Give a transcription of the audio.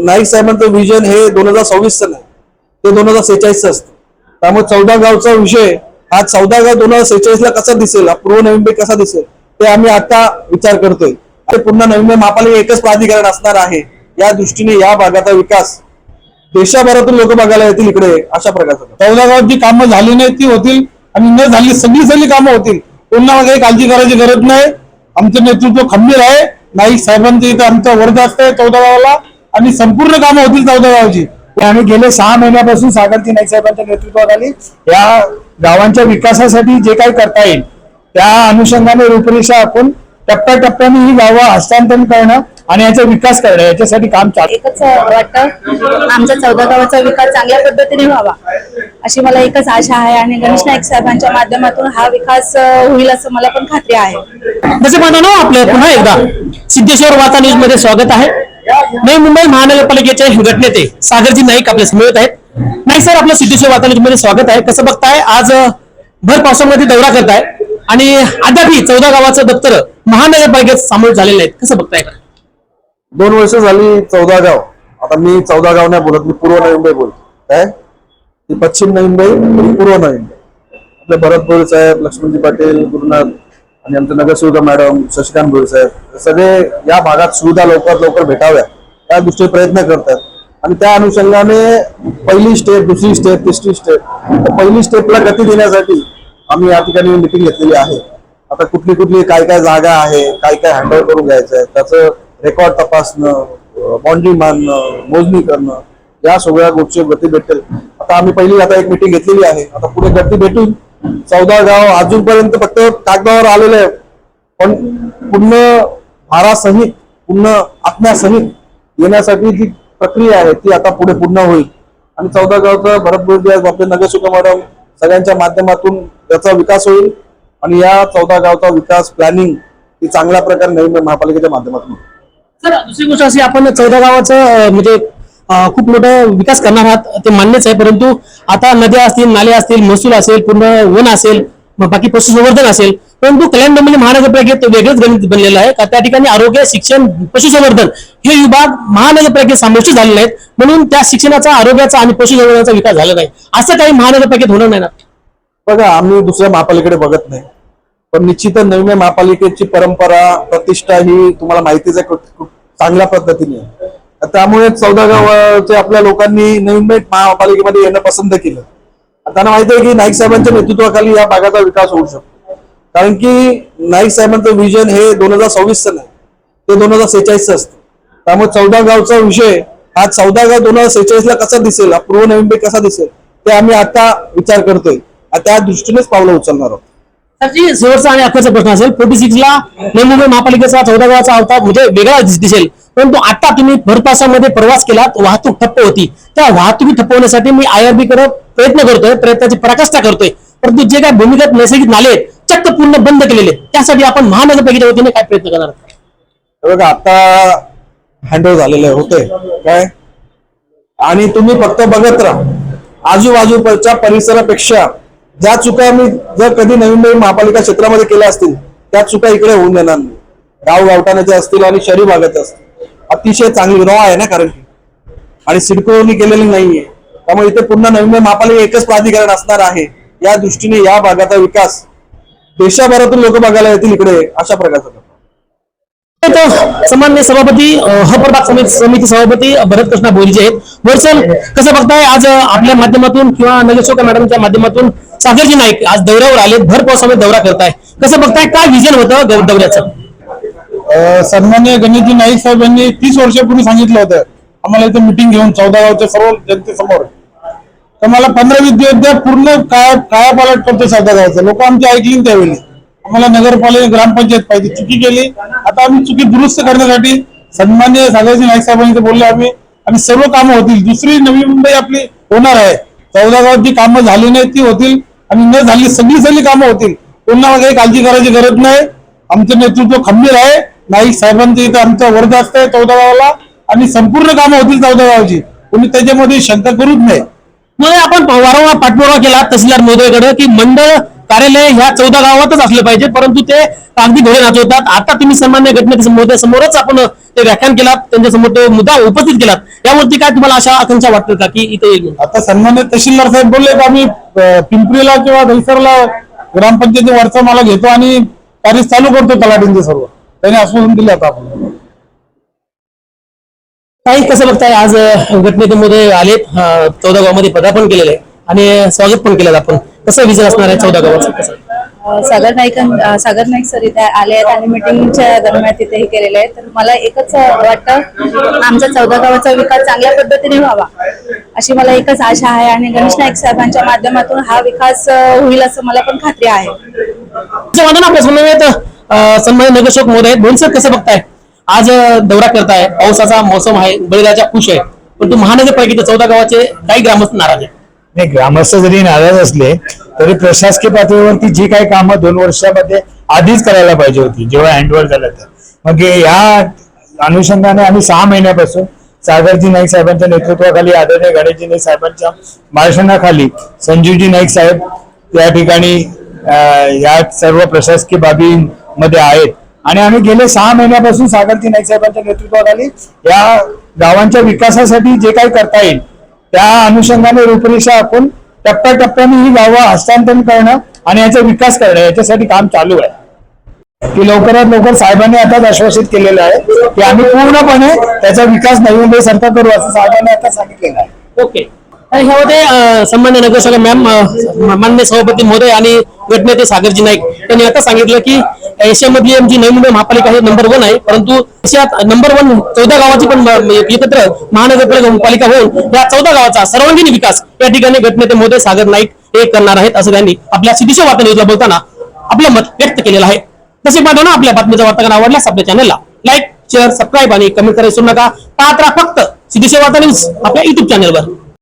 नाईक साहेबांचं विजन हे 2026चं नाही, ते 2046चं असतं. त्यामुळे 14 गावचा विषय हा 14 गाव 2046ला कसा दिसेल, हा पूर्व नवी मुंबई कसा दिसेल, ते आम्ही आता विचार करतोय. पुन्हा नवी मुंबई महापालिका एकच प्राधिकरण असणार आहे. या दृष्टीने या भागाचा विकास देशाभरातून लोक बघायला येतील इकडे, अशा प्रकारचं. 14 गावात जी कामं झाली नाही ती होतील आणि न झाली सगळी कामं होतील. पुन्हा काही काळजी करायची गरज नाही. आमचं नेतृत्व खंबीर आहे. नाईक साहेबांचं इथं आमचा वरदास्त आहे 14 गावाला आणि संपूर्ण कामं होतील 14 गावाची. आम्ही गेले 6 महिन्यापासून सागरजी नाईक साहेबांच्या नेतृत्वाखाली या गावांच्या विकासासाठी जे काही करता येईल त्या अनुषंगाने रूपरेषा आपण टप्प्याटप्प्याने ही गावं हस्तांतरण करणं आणि याचा विकास करणं याच्यासाठी काम चालू. एकच वाटतं आमच्या 14 गावाचा विकास चांगल्या पद्धतीने व्हावा अशी मला एकच आशा आहे आणि गणेश नाईक साहेबांच्या माध्यमातून हा विकास होईल असं मला पण खात्री आहे. जसे म्हणून आपलं पुन्हा एकदा सिद्धेश्वर वार्ता न्यूज मध्ये स्वागत आहे. नवी मुंबई महानगरपालिकेचे गटनेते सागरजी नाईक आपल्या समोर आहेत. नाईक सर, आपलं सिद्धेश्वर वार्ता न्यूज मध्ये स्वागत आहे. कसं बघताय, आज भर पावसामध्ये दौरा करताय आणि अद्यापही 14 गावाचं दप्तर महानगरपालिकेत सामील झालेलं आहे, कसं बघताय? 2 वर्ष झाली 14 गाव. आता मी 14 गाव नाही बोलत, मी पूर्व नवी मुंबई बोलतो. काय ती पश्चिम नवी मुंबई आणि पूर्व नवी मुंबई. आपले भरत भोईर साहेब, लक्ष्मणजी पाटील, गुरुनाथ आणि आमचे नगरसेविका मॅडम शशिकांत भोईर साहेब सगळे या भागात सुविधा लवकर भेटाव्या या दृष्टीने प्रयत्न करतात. आणि त्या अनुषंगाने पहिली स्टेप, दुसरी स्टेप, तिसरी स्टेप, पहिली स्टेपला गती देण्यासाठी आम्ही या ठिकाणी मिटिंग घेतलेली आहे. आता कुठली काय जागा आहे, काय हँडओव्हर करून घ्यायचं आहे, त्याचं रेकॉर्ड तपासणं, बाउंड्री मारणं, मोजणी करणं, या सगळ्या गोष्टी गती भेटेल. आता आम्ही पहिली एक मिटिंग घेतलेली आहे. आता पुढे गती भेटून 14 गाव अजूनपर्यंत फक्त कागदावर आलेले आहे, पण पूर्ण भारासहित, पूर्ण आत्म्यासहित येण्यासाठी जी प्रक्रिया आहे ती आता पुढे पूर्ण होईल. आणि 14 गावचा भरत भोईर, आपले नगरसेविका मॅडम सगळ्यांच्या माध्यमातून त्याचा विकास होईल आणि या 14 गावचा विकास प्लॅनिंग ही चांगल्या प्रकारे नवी मुंबई महापालिकेच्या माध्यमातून. सर, दुसरी गोष्ट अशी, आपण 14 गावाचं म्हणजे खूप मोठा विकास करणार आहात ते मान्यच आहे, परंतु आता नद्या असतील, नाले असतील, महसूल असेल, पूर्ण वन असेल, बाकी पशुसंवर्धन असेल, परंतु कल्याण डोंबिवली महानगरपालिकेत वेगळंच गणित बनलेलं आहे का त्या ठिकाणी आरोग्य, शिक्षण, पशुसंवर्धन हे विभाग महानगरपालिकेत समाविष्ट झालेले आहेत, म्हणून त्या शिक्षणाचा, आरोग्याचा आणि पशुसंवर्धनाचा विकास झाला नाही. असं काही महानगरपालिकेत होणार नाही ना? बघा, आम्ही दुसऱ्या महापालिकेकडे बघत नाही, पण निश्चितच नवी मुंबई महापालिकेची परंपरा, प्रतिष्ठा ही तुम्हाला माहितीच आहे चांगल्या पद्धतीने. त्यामुळे 14 गावचे आपल्या लोकांनी नवी मुंबई महापालिकेमध्ये येणं पसंत केलं. त्यांना माहिती आहे की नाईक साहेबांच्या नेतृत्वाखाली या भागाचा विकास होऊ शकतो. कारण की नाईक साहेबांचं विजन हे 2026चं नाही, ते 2046चं असतं. त्यामुळे 14 गावचा विषय हा 14 गाव 2046ला कसा दिसेल, हा पूर्व नवी मुंबई कसा दिसेल, ते आम्ही आता विचार करतोय. त्या दृष्टीनेच पावलं उचलणार आहोत. सरजी, शेवटचा आणि अखेरचा प्रश्न असेल, 46ला नवी मुंबई महापालिकेचा 14 गावाचा अवतार म्हणजे वेगळा दिसेल, परंतु आता तुम्ही भरपासामध्ये प्रवास केलात, वाहतूक ठप्प होती, त्या वाहतुकी ठप्पवण्यासाठी मी IRB कडे प्रयत्न करतोय, प्रयत्नाची पराकाष्ठा करतोय, परंतु जे काही भूमिगत नैसर्गिक नाले चक्क पूर्ण बंद केलेले, त्यासाठी आपण महानगरपालिकेच्या वतीने काय प्रयत्न करणार? बघा, आता हँडओव्हर झालेले होते काय, आणि तुम्ही फक्त बघत राहा. आजूबाजूच्या परिसरापेक्षा ज्या चुका मी जर कधी नवी मुंबई महापालिका क्षेत्रामध्ये केल्या असतील त्या चुका इकडे होऊन देणार नाही. गावठाणाच्या असतील आणि शहरी भागाच्या असतील, अतिशय चांगली रॉ आहे ना, कारण की आणि सिडकोनी केलेली नाहीये. त्यामुळे इथे पुन्हा नवी मुंबई महापालिका एकच प्राधिकरण असणार आहे. या दृष्टीने या भागाचा विकास देशाभरातून लोक बघायला येतील इकडे, अशा प्रकारचा. सामान्य सभापती, प्रभाग समिती सभापती भरत कृष्णा भोईर आहेत. भोईर सर, कसं बघताय, आज आपल्या माध्यमातून किंवा नगरसेविका मॅडमच्या माध्यमातून सागरजी नाईक आज दौऱ्यावर आले, भर पावसामध्ये दौरा करताय, कसं बघताय, काय विजन होतं दौऱ्याचं? सन्मान्य गणेशजी नाईक साहेबांनी 30 वर्षापूर्वी सांगितलं होतं आम्हाला इथे मिटिंग घेऊन 14 गावच्या सर्व जनतेसमोर, तर मला 15-20 दिवस पूर्ण कायापालट करतो 14 गावचं. लोक आमची ऐकली त्यावेळी. आम्हाला नगरपालिका, ग्रामपंचायत पाहिजे, चुकी केली. आता आम्ही चुकी दुरुस्त करण्यासाठी सन्मान्य सागरजी नाईक साहेबांनी बोलले आम्ही, आणि सर्व कामं होतील. दुसरी नवी मुंबई आपली होणार आहे. 14 गावात जी कामं झाली नाही ती होतील आणि न झाली सगळी कामं होतील. पुन्हा काही काळजी करायची गरज नाही. आमचं नेतृत्व खंबीर आहे. नाईक साहेबांचं इथं आमचा वरदास्त आहे 14 गावाला आणि संपूर्ण कामं होतील 14 गावाची. कोणी त्याच्यामध्ये शंका करूच नाही. मग आपण वारंवार पाठपुरावा केला तहसीलदार महोदयाकडे की मंडळ कार्यालय ह्या 14 गावातच असलं पाहिजे, परंतु ते अगदी घोडे नाचवतात. आता तुम्ही सन्मान्य घटनेच्या समोरच आपण ते व्याख्यान केलात, त्यांच्यासमोर तो मुद्दा उपस्थित केलात, यावरती काय तुम्हाला अशा आकांक्षा वाटतं का की इथे आता सन्मान्य तहसीलदार साहेब बोलले की आम्ही पिंपरीला किंवा दहिसरला ग्रामपंचायती वरचा मला घेतो आणि कार्य चालू करतो तलाठींचे सर्व, त्यांनी आश्वासन दिले. आता आपण काही कसं बघताय, आज घटनेमध्ये आलेत, 14 गावामध्ये पदार्पण केलेलं आहे आणि स्वागत पण केलं आपण. कसं विजय असणार आहे 14 गावाचं? कसं सागर नाईक सर इथे आले आहेत आणि मिटिंगच्या दरम्यान तिथे हे केलेले आहे. तर मला एकच वाटतं, आमच्या 14 गावाचा विकास चांगल्या पद्धतीने व्हावा अशी मला एकच आशा आहे आणि गणेश नाईक साहेबांच्या माध्यमातून हा विकास होईल असं मला पण खात्री आहे. वाटतं आपल्या समन्वयत सन्मान्य नगरसेवक महोदय आहेत. बोल सर, कसं बघताय, आज दौरा करताय, पावसाचा मोसम आहे, बळीराजा खुश आहे, पण तू महानगरपालिकेच्या 14 गावाचे काही ग्रामस्थ नाराज आहेत. नाही, ग्रामस्थ जरी नाराज असले तरी प्रशासकीय पातळीवरती जी काही कामं 2 वर्षामध्ये आधीच करायला पाहिजे होती जेव्हा हँडओव्हर झालं तर, मग या अनुषंगाने आम्ही 6 महिन्यापासून सागरजी नाईक साहेबांच्या नेतृत्वाखाली, आदरणीय गणेशजी नाईक साहेबांच्या मार्गदर्शनाखाली संजीवजी नाईक साहेब त्या ठिकाणी या सर्व प्रशासकीय बाबींमध्ये आहेत आणि आम्ही गेले 6 महिन्यापासून सागरजी नाईक साहेबांच्या नेतृत्वाखाली या गावांच्या विकासासाठी जे काही करता येईल त्या अनुषंगाने रूपरेषा आपण टप्प्याटप्प्याने ही गावं हस्तांतरण करणं आणि याचा विकास करणं याच्यासाठी काम चालू आहे. की लवकरात लवकर साहेबांनी आताच आश्वासित केलेलं आहे की आम्ही पूर्णपणे त्याचा विकास नवी मुंबई सरकार करू असं साहेबांनी आता सांगितलेलं आहे. ओके, आणि ह्यामध्ये सन्मान्य नगरसेवक मॅम, माननीय सभापती महोदय आणि गटनेते सागरजी नाईक यांनी आता सांगितलं की एशियामधली आमची नवी मुंबई महापालिका हे नंबर 1 आहे, परंतु एशियात नंबर 1 14 गावाची पण एकत्र महानगरपालिका होऊन या 14 गावाचा सर्वांगीण विकास या ठिकाणी गटनेते महोदय सागर नाईक हे करणार आहेत, असं त्यांनी आपल्या सिद्धेश्वर वार्ता न्यूजला बोलताना आपलं मत व्यक्त केलेलं आहे. तसे पाहताना आपल्या बातमीचा वार्तांकन आवडल्यास आपल्या चॅनलला लाईक, शेअर, सबस्क्राईब आणि कमेंट करायला विसरू नका. पाहत राहा फक्त सिद्धेश्वर वार्ता न्यूज आपल्या युट्यूब चॅनलवर.